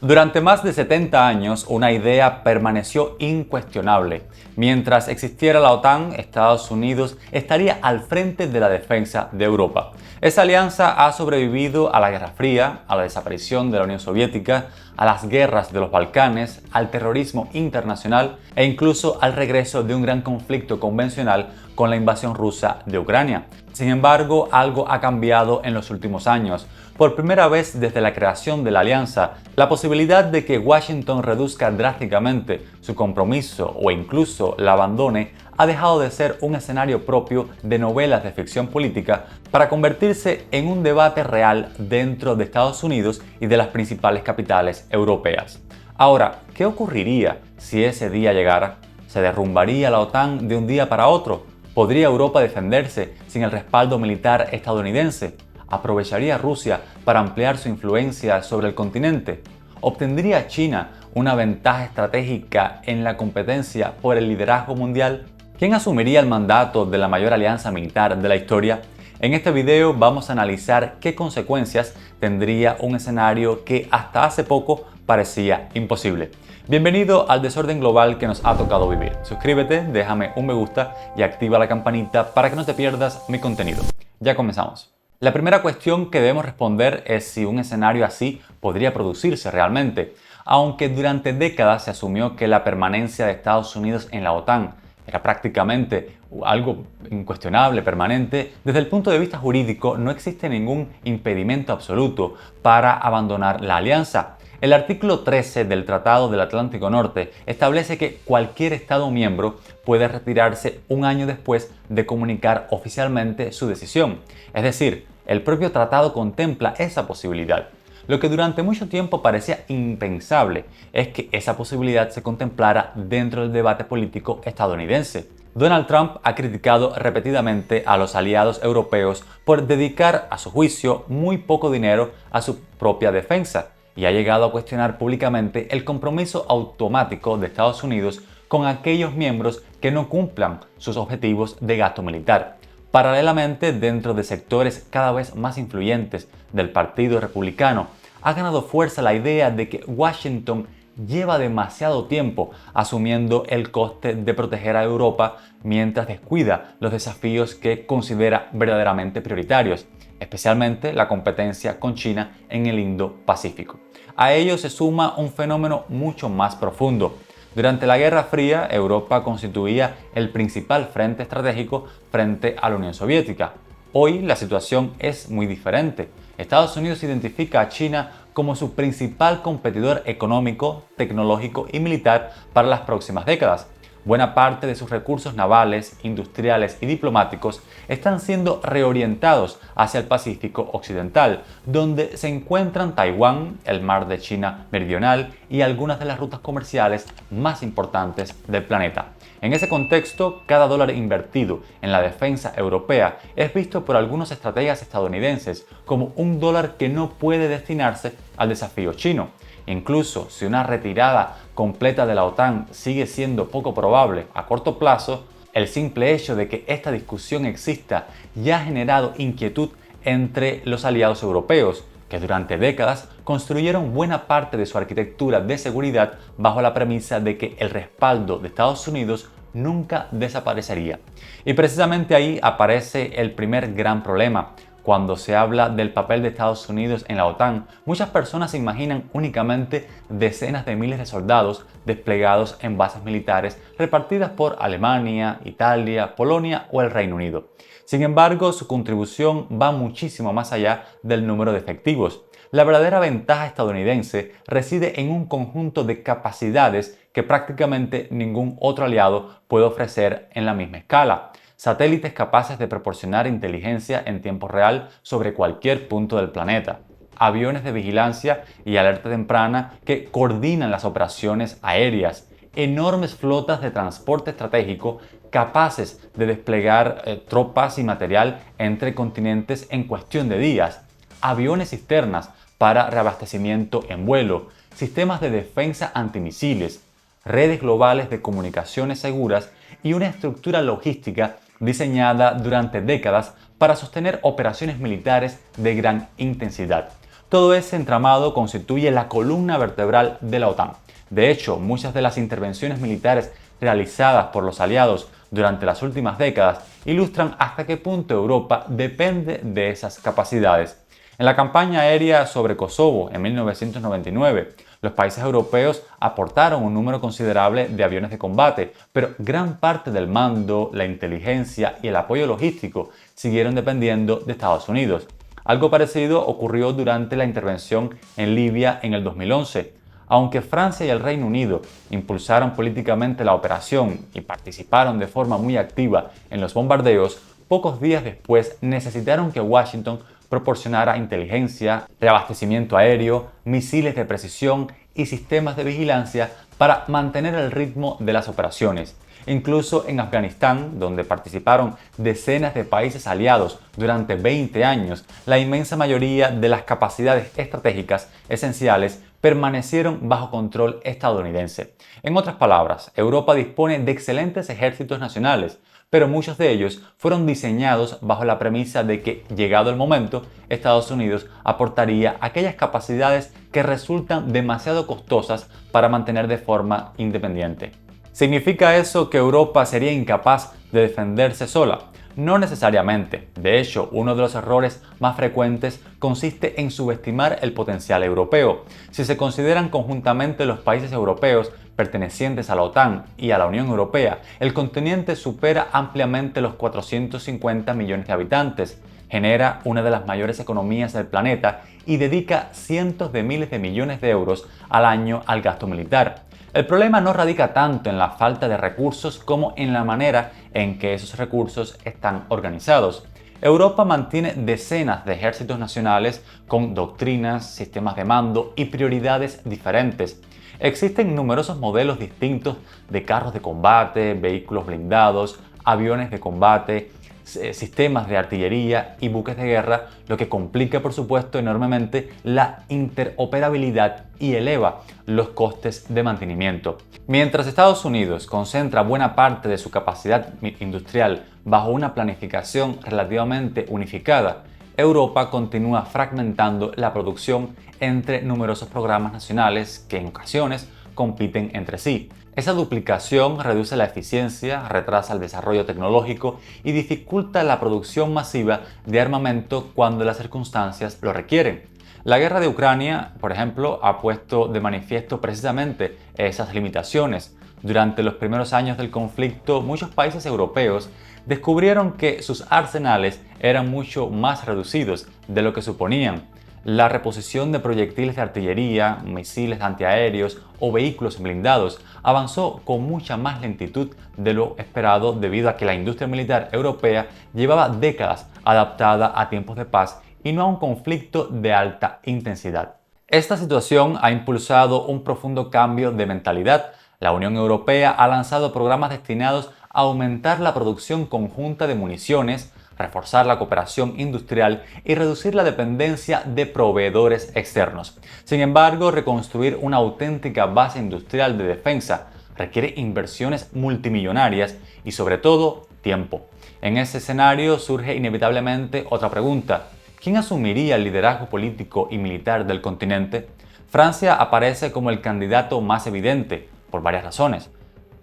Durante más de 70 años, una idea permaneció incuestionable. Mientras existiera la OTAN, Estados Unidos estaría al frente de la defensa de Europa. Esa alianza ha sobrevivido a la Guerra Fría, a la desaparición de la Unión Soviética, a las guerras de los Balcanes, al terrorismo internacional e incluso al regreso de un gran conflicto convencional con la invasión rusa de Ucrania. Sin embargo, algo ha cambiado en los últimos años. Por primera vez desde la creación de la alianza, la posibilidad de que Washington reduzca drásticamente su compromiso o incluso la abandone ha dejado de ser un escenario propio de novelas de ficción política para convertirse en un debate real dentro de Estados Unidos y de las principales capitales europeas. Ahora, ¿qué ocurriría si ese día llegara? ¿Se derrumbaría la OTAN de un día para otro? ¿Podría Europa defenderse sin el respaldo militar estadounidense? ¿Aprovecharía Rusia para ampliar su influencia sobre el continente? ¿Obtendría China una ventaja estratégica en la competencia por el liderazgo mundial? ¿Quién asumiría el mandato de la mayor alianza militar de la historia? En este video vamos a analizar qué consecuencias tendría un escenario que hasta hace poco parecía imposible. Bienvenido al desorden global que nos ha tocado vivir. Suscríbete, déjame un me gusta y activa la campanita para que no te pierdas mi contenido. Ya comenzamos. La primera cuestión que debemos responder es si un escenario así podría producirse realmente. Aunque durante décadas se asumió que la permanencia de Estados Unidos en la OTAN era prácticamente algo incuestionable, permanente, desde el punto de vista jurídico no existe ningún impedimento absoluto para abandonar la alianza. El artículo 13 del Tratado del Atlántico Norte establece que cualquier Estado miembro puede retirarse un año después de comunicar oficialmente su decisión. Es decir, el propio tratado contempla esa posibilidad. Lo que durante mucho tiempo parecía impensable es que esa posibilidad se contemplara dentro del debate político estadounidense. Donald Trump ha criticado repetidamente a los aliados europeos por dedicar, a su juicio, muy poco dinero a su propia defensa y ha llegado a cuestionar públicamente el compromiso automático de Estados Unidos con aquellos miembros que no cumplan sus objetivos de gasto militar. Paralelamente, dentro de sectores cada vez más influyentes del Partido Republicano, ha ganado fuerza la idea de que Washington lleva demasiado tiempo asumiendo el coste de proteger a Europa mientras descuida los desafíos que considera verdaderamente prioritarios, especialmente la competencia con China en el Indo-Pacífico. A ello se suma un fenómeno mucho más profundo. Durante la Guerra Fría, Europa constituía el principal frente estratégico frente a la Unión Soviética. Hoy la situación es muy diferente. Estados Unidos identifica a China como su principal competidor económico, tecnológico y militar para las próximas décadas. Buena parte de sus recursos navales, industriales y diplomáticos están siendo reorientados hacia el Pacífico Occidental, donde se encuentran Taiwán, el Mar de China Meridional y algunas de las rutas comerciales más importantes del planeta. En ese contexto, cada dólar invertido en la defensa europea es visto por algunos estrategas estadounidenses como un dólar que no puede destinarse al desafío chino. Incluso si una retirada completa de la OTAN sigue siendo poco probable a corto plazo, el simple hecho de que esta discusión exista ya ha generado inquietud entre los aliados europeos, que durante décadas construyeron buena parte de su arquitectura de seguridad bajo la premisa de que el respaldo de Estados Unidos nunca desaparecería. Y precisamente ahí aparece el primer gran problema. Cuando se habla del papel de Estados Unidos en la OTAN, muchas personas se imaginan únicamente decenas de miles de soldados desplegados en bases militares repartidas por Alemania, Italia, Polonia o el Reino Unido. Sin embargo, su contribución va muchísimo más allá del número de efectivos. La verdadera ventaja estadounidense reside en un conjunto de capacidades que prácticamente ningún otro aliado puede ofrecer en la misma escala. Satélites capaces de proporcionar inteligencia en tiempo real sobre cualquier punto del planeta, aviones de vigilancia y alerta temprana que coordinan las operaciones aéreas, enormes flotas de transporte estratégico capaces de desplegar tropas y material entre continentes en cuestión de días, aviones cisternas para reabastecimiento en vuelo, sistemas de defensa antimisiles, redes globales de comunicaciones seguras y una estructura logística diseñada durante décadas para sostener operaciones militares de gran intensidad. Todo ese entramado constituye la columna vertebral de la OTAN. De hecho, muchas de las intervenciones militares realizadas por los aliados durante las últimas décadas ilustran hasta qué punto Europa depende de esas capacidades. En la campaña aérea sobre Kosovo en 1999, los países europeos aportaron un número considerable de aviones de combate, pero gran parte del mando, la inteligencia y el apoyo logístico siguieron dependiendo de Estados Unidos. Algo parecido ocurrió durante la intervención en Libia en el 2011. Aunque Francia y el Reino Unido impulsaron políticamente la operación y participaron de forma muy activa en los bombardeos, pocos días después necesitaron que Washington proporcionara inteligencia, reabastecimiento aéreo, misiles de precisión y sistemas de vigilancia para mantener el ritmo de las operaciones. Incluso en Afganistán, donde participaron decenas de países aliados durante 20 años, la inmensa mayoría de las capacidades estratégicas esenciales permanecieron bajo control estadounidense. En otras palabras, Europa dispone de excelentes ejércitos nacionales, pero muchos de ellos fueron diseñados bajo la premisa de que, llegado el momento, Estados Unidos aportaría aquellas capacidades que resultan demasiado costosas para mantener de forma independiente. ¿Significa eso que Europa sería incapaz de defenderse sola? No necesariamente. De hecho, uno de los errores más frecuentes consiste en subestimar el potencial europeo. Si se consideran conjuntamente los países europeos pertenecientes a la OTAN y a la Unión Europea, el continente supera ampliamente los 450 millones de habitantes, genera una de las mayores economías del planeta y dedica cientos de miles de millones de euros al año al gasto militar. El problema no radica tanto en la falta de recursos como en la manera en que esos recursos están organizados. Europa mantiene decenas de ejércitos nacionales con doctrinas, sistemas de mando y prioridades diferentes. Existen numerosos modelos distintos de carros de combate, vehículos blindados, aviones de combate, sistemas de artillería y buques de guerra, lo que complica por supuesto enormemente la interoperabilidad y eleva los costes de mantenimiento. Mientras Estados Unidos concentra buena parte de su capacidad industrial bajo una planificación relativamente unificada, Europa continúa fragmentando la producción entre numerosos programas nacionales que en ocasiones compiten entre sí. Esa duplicación reduce la eficiencia, retrasa el desarrollo tecnológico y dificulta la producción masiva de armamento cuando las circunstancias lo requieren. La guerra de Ucrania, por ejemplo, ha puesto de manifiesto precisamente esas limitaciones. Durante los primeros años del conflicto, muchos países europeos descubrieron que sus arsenales eran mucho más reducidos de lo que suponían. La reposición de proyectiles de artillería, misiles antiaéreos o vehículos blindados avanzó con mucha más lentitud de lo esperado debido a que la industria militar europea llevaba décadas adaptada a tiempos de paz y no a un conflicto de alta intensidad. Esta situación ha impulsado un profundo cambio de mentalidad. La Unión Europea ha lanzado programas destinados a aumentar la producción conjunta de municiones, reforzar la cooperación industrial y reducir la dependencia de proveedores externos. Sin embargo, reconstruir una auténtica base industrial de defensa requiere inversiones multimillonarias y sobre todo tiempo. En ese escenario surge inevitablemente otra pregunta: ¿quién asumiría el liderazgo político y militar del continente? Francia aparece como el candidato más evidente por varias razones.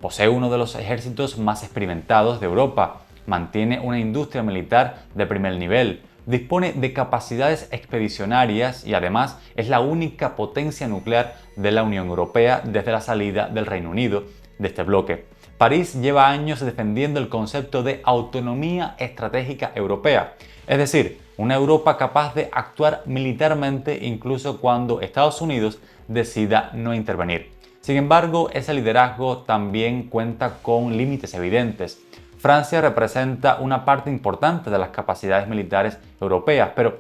Posee uno de los ejércitos más experimentados de Europa, mantiene una industria militar de primer nivel, dispone de capacidades expedicionarias y además es la única potencia nuclear de la Unión Europea desde la salida del Reino Unido de este bloque. París lleva años defendiendo el concepto de autonomía estratégica europea, es decir, una Europa capaz de actuar militarmente incluso cuando Estados Unidos decida no intervenir. Sin embargo, ese liderazgo también cuenta con límites evidentes. Francia representa una parte importante de las capacidades militares europeas, pero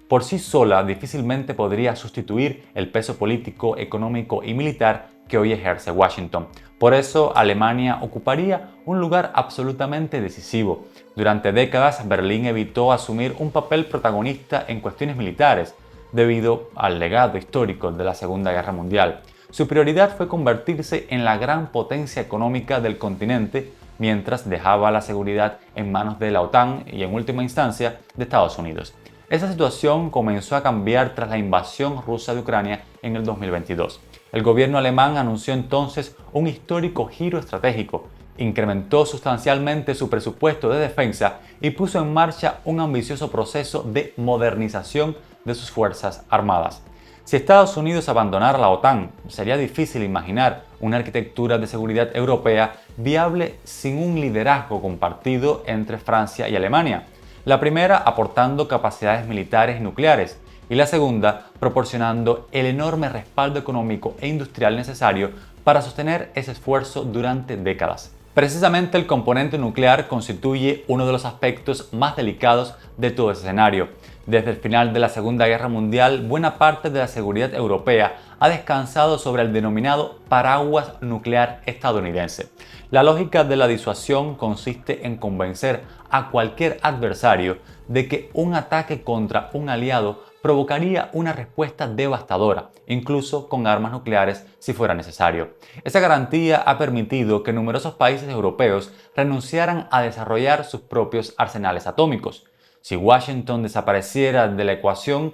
por sí sola difícilmente podría sustituir el peso político, económico y militar que hoy ejerce Washington. Por eso, Alemania ocuparía un lugar absolutamente decisivo. Durante décadas, Berlín evitó asumir un papel protagonista en cuestiones militares, debido al legado histórico de la Segunda Guerra Mundial. Su prioridad fue convertirse en la gran potencia económica del continente, mientras dejaba la seguridad en manos de la OTAN y en última instancia de Estados Unidos. Esa situación comenzó a cambiar tras la invasión rusa de Ucrania en el 2022. El gobierno alemán anunció entonces un histórico giro estratégico, incrementó sustancialmente su presupuesto de defensa y puso en marcha un ambicioso proceso de modernización de sus fuerzas armadas. Si Estados Unidos abandonara la OTAN, sería difícil imaginar una arquitectura de seguridad europea viable sin un liderazgo compartido entre Francia y Alemania. La primera aportando capacidades militares y nucleares, y la segunda proporcionando el enorme respaldo económico e industrial necesario para sostener ese esfuerzo durante décadas. Precisamente el componente nuclear constituye uno de los aspectos más delicados de todo ese escenario. Desde el final de la Segunda Guerra Mundial, buena parte de la seguridad europea ha descansado sobre el denominado paraguas nuclear estadounidense. La lógica de la disuasión consiste en convencer a cualquier adversario de que un ataque contra un aliado provocaría una respuesta devastadora, incluso con armas nucleares si fuera necesario. Esa garantía ha permitido que numerosos países europeos renunciaran a desarrollar sus propios arsenales atómicos. Si Washington desapareciera de la ecuación,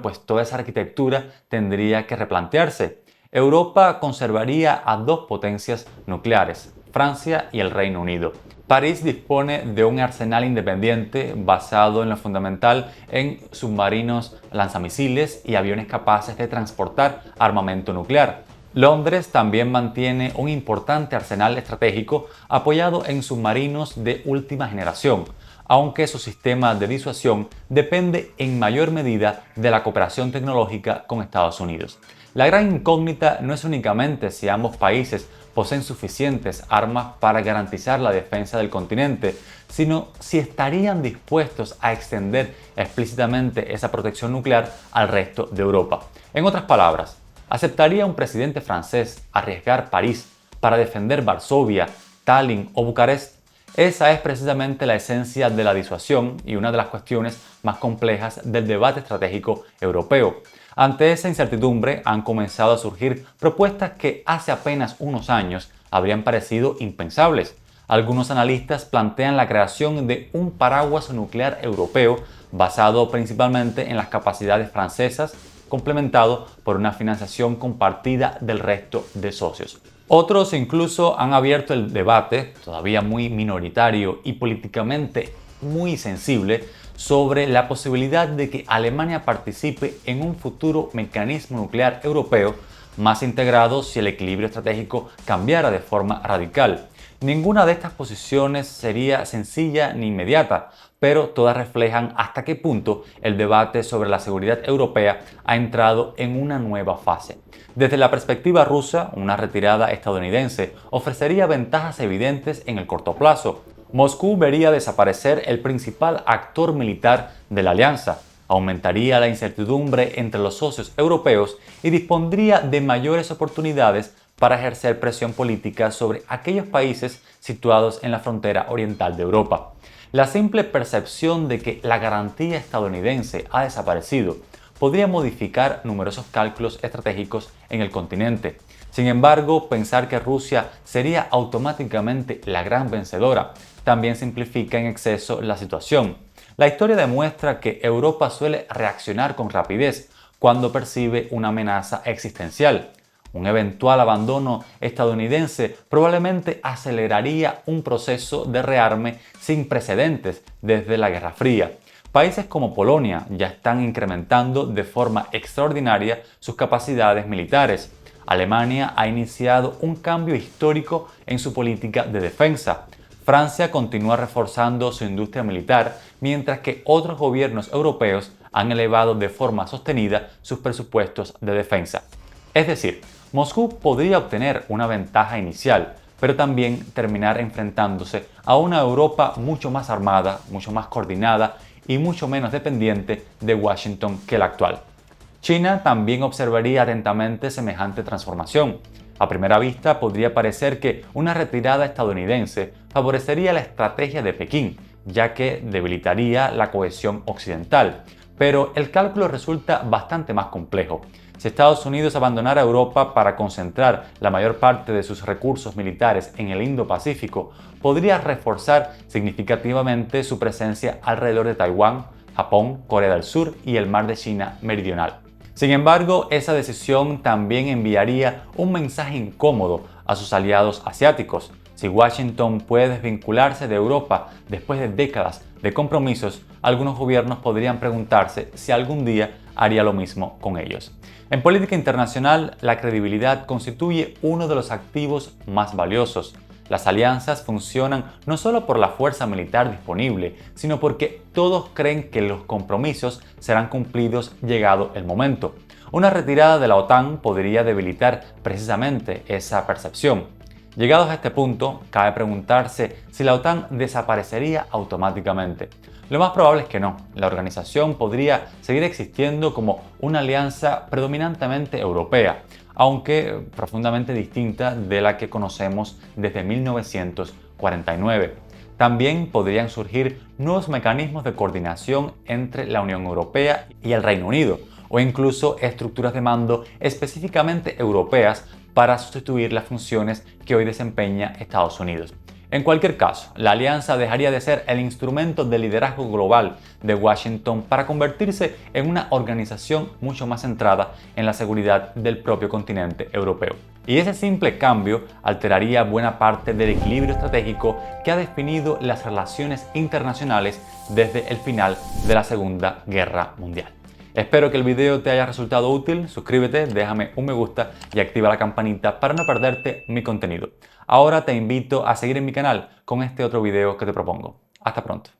pues toda esa arquitectura tendría que replantearse. Europa conservaría a dos potencias nucleares, Francia y el Reino Unido. París dispone de un arsenal independiente basado en lo fundamental en submarinos lanzamisiles y aviones capaces de transportar armamento nuclear. Londres también mantiene un importante arsenal estratégico apoyado en submarinos de última generación, aunque su sistema de disuasión depende en mayor medida de la cooperación tecnológica con Estados Unidos. La gran incógnita no es únicamente si ambos países poseen suficientes armas para garantizar la defensa del continente, sino si estarían dispuestos a extender explícitamente esa protección nuclear al resto de Europa. En otras palabras, ¿aceptaría un presidente francés arriesgar París para defender Varsovia, Tallinn o Bucarest? Esa es precisamente la esencia de la disuasión y una de las cuestiones más complejas del debate estratégico europeo. Ante esa incertidumbre han comenzado a surgir propuestas que hace apenas unos años habrían parecido impensables. Algunos analistas plantean la creación de un paraguas nuclear europeo basado principalmente en las capacidades francesas, complementado por una financiación compartida del resto de socios. Otros incluso han abierto el debate, todavía muy minoritario y políticamente muy sensible, sobre la posibilidad de que Alemania participe en un futuro mecanismo nuclear europeo más integrado si el equilibrio estratégico cambiara de forma radical. Ninguna de estas posiciones sería sencilla ni inmediata, pero todas reflejan hasta qué punto el debate sobre la seguridad europea ha entrado en una nueva fase. Desde la perspectiva rusa, una retirada estadounidense ofrecería ventajas evidentes en el corto plazo. Moscú vería desaparecer el principal actor militar de la alianza, aumentaría la incertidumbre entre los socios europeos y dispondría de mayores oportunidades para ejercer presión política sobre aquellos países situados en la frontera oriental de Europa. La simple percepción de que la garantía estadounidense ha desaparecido podría modificar numerosos cálculos estratégicos en el continente. Sin embargo, pensar que Rusia sería automáticamente la gran vencedora también simplifica en exceso la situación. La historia demuestra que Europa suele reaccionar con rapidez cuando percibe una amenaza existencial. Un eventual abandono estadounidense probablemente aceleraría un proceso de rearme sin precedentes desde la Guerra Fría. Países como Polonia ya están incrementando de forma extraordinaria sus capacidades militares. Alemania ha iniciado un cambio histórico en su política de defensa. Francia continúa reforzando su industria militar, mientras que otros gobiernos europeos han elevado de forma sostenida sus presupuestos de defensa. Es decir, Moscú podría obtener una ventaja inicial, pero también terminar enfrentándose a una Europa mucho más armada, mucho más coordinada y mucho menos dependiente de Washington que la actual. China también observaría atentamente semejante transformación. A primera vista podría parecer que una retirada estadounidense favorecería la estrategia de Pekín, ya que debilitaría la cohesión occidental. Pero el cálculo resulta bastante más complejo. Si Estados Unidos abandonara Europa para concentrar la mayor parte de sus recursos militares en el Indo-Pacífico, podría reforzar significativamente su presencia alrededor de Taiwán, Japón, Corea del Sur y el Mar de China Meridional. Sin embargo, esa decisión también enviaría un mensaje incómodo a sus aliados asiáticos. Si Washington puede desvincularse de Europa después de décadas de compromisos, algunos gobiernos podrían preguntarse si algún día haría lo mismo con ellos. En política internacional, la credibilidad constituye uno de los activos más valiosos. Las alianzas funcionan no solo por la fuerza militar disponible, sino porque todos creen que los compromisos serán cumplidos llegado el momento. Una retirada de la OTAN podría debilitar precisamente esa percepción. Llegados a este punto, cabe preguntarse si la OTAN desaparecería automáticamente. Lo más probable es que no. La organización podría seguir existiendo como una alianza predominantemente europea, aunque profundamente distinta de la que conocemos desde 1949. También podrían surgir nuevos mecanismos de coordinación entre la Unión Europea y el Reino Unido, o incluso estructuras de mando específicamente europeas para sustituir las funciones que hoy desempeña Estados Unidos. En cualquier caso, la alianza dejaría de ser el instrumento de liderazgo global de Washington para convertirse en una organización mucho más centrada en la seguridad del propio continente europeo. Y ese simple cambio alteraría buena parte del equilibrio estratégico que ha definido las relaciones internacionales desde el final de la Segunda Guerra Mundial. Espero que el video te haya resultado útil, suscríbete, déjame un me gusta y activa la campanita para no perderte mi contenido. Ahora te invito a seguir en mi canal con este otro video que te propongo. Hasta pronto.